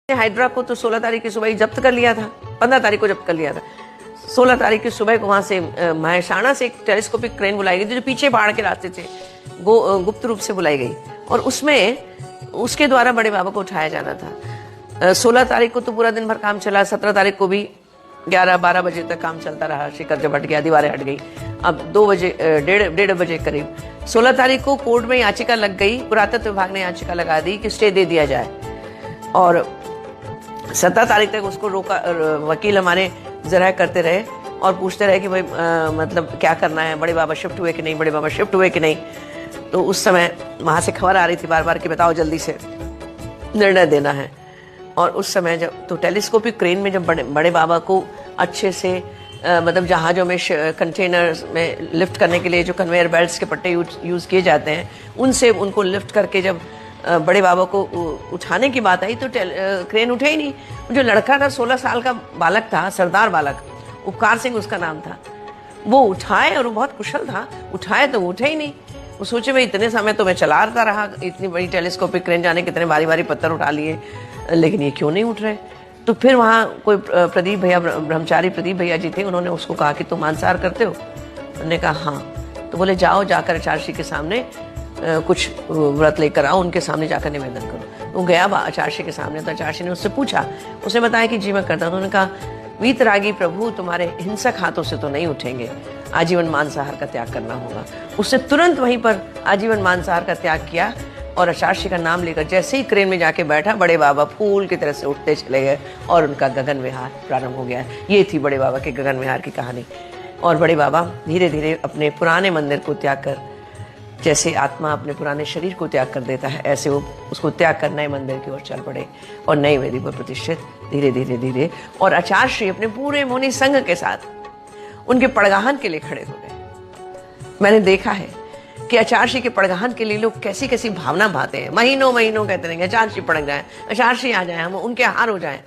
Hydra को तो 16 तारीख की सुबह ही जब्त कर लिया था, 15 तारीख को जब्त कर लिया था। 16 तारीख की सुबह को वहां से महसाणा से एक टेलीस्कोपिक क्रेन बुलाई गई जो पीछे पहाड़ के रास्ते से गुप्त रूप से बुलाई गई और उसमें उसके द्वारा बड़े बाबा को उठाया जाना था। 16 तारीख को तो पूरा दिन भर काम चला, 17 तारीख को भी 11-12 बजे तक काम चलता रहा। शिखर जब हट गया, दीवारें हट गई। अब 2 बजे 1:30 बजे करीब 16 तारीख को कोर्ट में याचिका लग गई। पुरातत्व विभाग ने याचिका लगा दी कि स्टे दे दिया जाए और 17 तारीख तक उसको रोका। वकील हमारे जरा करते रहे और पूछते रहे कि भाई मतलब क्या करना है, बड़े बाबा शिफ्ट हुए कि नहीं, बड़े बाबा शिफ्ट हुए कि नहीं। तो उस समय वहाँ से खबर आ रही थी बार बार कि बताओ जल्दी से निर्णय देना है। और उस समय जब तो टेलीस्कोपिक क्रेन में जब बड़े बाबा को अच्छे से मतलब जहाज़ों में कंटेनर्स में लिफ्ट करने के लिए जो कन्वेयर बेल्ट्स के पट्टे यूज़ किए जाते हैं, उनसे उनको लिफ्ट करके जब बड़े बाबा को उठाने की बात आई तो क्रेन उठे ही नहीं। जो लड़का था 16 साल का बालक था, सरदार बालक, उपकार सिंह उसका नाम था, वो उठाए और वो बहुत कुशल था। उठाए तो उठे ही नहीं। वो सोचे भाई इतने समय तो मैं चलाता रहा, इतनी बड़ी टेलीस्कोपिक क्रेन, जाने कितने भारी भारी पत्थर उठा लिए, लेकिन ये क्यों नहीं उठ रहे। तो फिर वहाँ कोई प्रदीप भैया, ब्रह्मचारी प्रदीप भैया जी थे, उन्होंने उसको कहा कि तुम मांसाहार करते हो? उन्होंने कहा हाँ। तो बोले जाओ जाकर आचार्य के सामने कुछ व्रत लेकर आओ, उनके सामने जाकर निवेदन करो। वो गया आचार्य के सामने तो आचार्य ने उससे पूछा, उसने बताया कि जी मैं करता हूँ। उन्होंने कहा वीतरागी प्रभु तुम्हारे हिंसक हाथों से तो नहीं उठेंगे, आजीवन मांसाहार का त्याग करना होगा। उसने तुरंत वहीं पर आजीवन मांसाहार का त्याग किया और आचार्य का नाम लेकर जैसे ही क्रेन में जाके बैठा, बड़े बाबा फूल की तरह से उठते चले गए और उनका गगन विहार प्रारंभ हो गया। ये थी बड़े बाबा के गगन विहार की कहानी। और बड़े बाबा धीरे धीरे अपने पुराने मंदिर को त्याग कर, जैसे आत्मा अपने पुराने शरीर को त्याग कर देता है, ऐसे वो उसको त्याग कर नए मंदिर की ओर चल पड़े और नई वेदी पर प्रतिष्ठित धीरे धीरे धीरे। और आचार्य श्री अपने पूरे मुनि संघ के साथ उनके पड़गाहन के लिए खड़े हो गए। मैंने देखा है कि आचार्य श्री के पड़गाहन के लिए लोग कैसी कैसी भावना भाते हैं, महीनों महीनों कहते रहेंगे आचार्य श्री पड़क जाए, आचार्य श्री आ जाए, हम उनके हार हो जाए।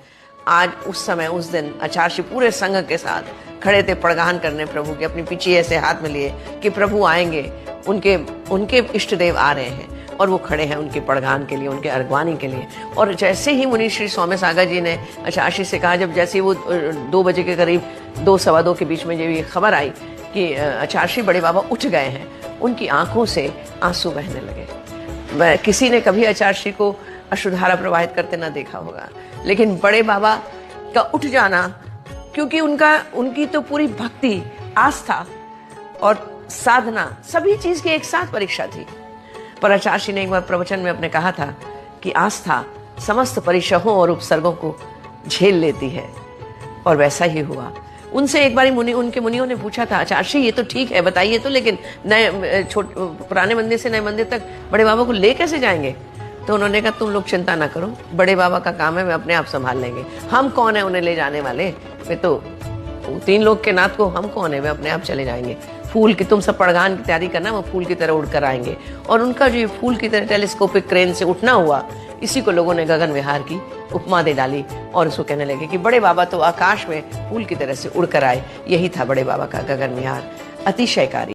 आज उस समय उस दिन आचार्य श्री पूरे संघ के साथ खड़े थे पड़गाहन करने प्रभु के, अपनी पीछे ऐसे हाथ में लिए कि प्रभु आएंगे, उनके इष्ट देव आ रहे हैं और वो खड़े हैं उनके पड़गान के लिए, उनके अगवानी के लिए। और जैसे ही मुनि श्री स्वामी सागर जी ने आचार्य से कहा, जब जैसे वो 2 बजे के करीब 2-2:15 के बीच में जब ये खबर आई कि आचार्य बड़े बाबा उठ गए हैं, उनकी आंखों से आंसू बहने लगे। किसी ने कभी आचार्य को अश्रुधारा प्रवाहित करते ना देखा होगा, लेकिन बड़े बाबा का उठ जाना, क्योंकि उनकी तो पूरी भक्ति, आस्था और साधना सभी चीज की एक साथ परीक्षा थी। पर आचार्य ने एक बार प्रवचन में अपने कहा था कि आस्था समस्त परीक्षाओं और उपसर्गों को झेल लेती है, और वैसा ही हुआ। उनसे एक बार उनके मुनियों ने पूछा था, आचार्य ये तो ठीक है बताइए तो, लेकिन नए पुराने मंदिर से नए मंदिर तक बड़े बाबा को ले कैसे जाएंगे? तो उन्होंने कहा तुम लोग चिंता ना करो, बड़े बाबा का काम है, वे अपने आप संभाल लेंगे। हम कौन है उन्हें ले जाने वाले? वे तो 3 लोग के नाथ को हम कौन है, वे अपने आप चले जाएंगे। फूल की तुम सब पड़गान की तैयारी करना, वो फूल की तरह उड़कर आएंगे। और उनका जो फूल की तरह टेलीस्कोपिक क्रेन से उठना हुआ, इसी को लोगों ने गगन विहार की उपमा दे डाली और उसको कहने लगे कि बड़े बाबा तो आकाश में फूल की तरह से उड़कर आए। यही था बड़े बाबा का गगन विहार, अतिशयकारी।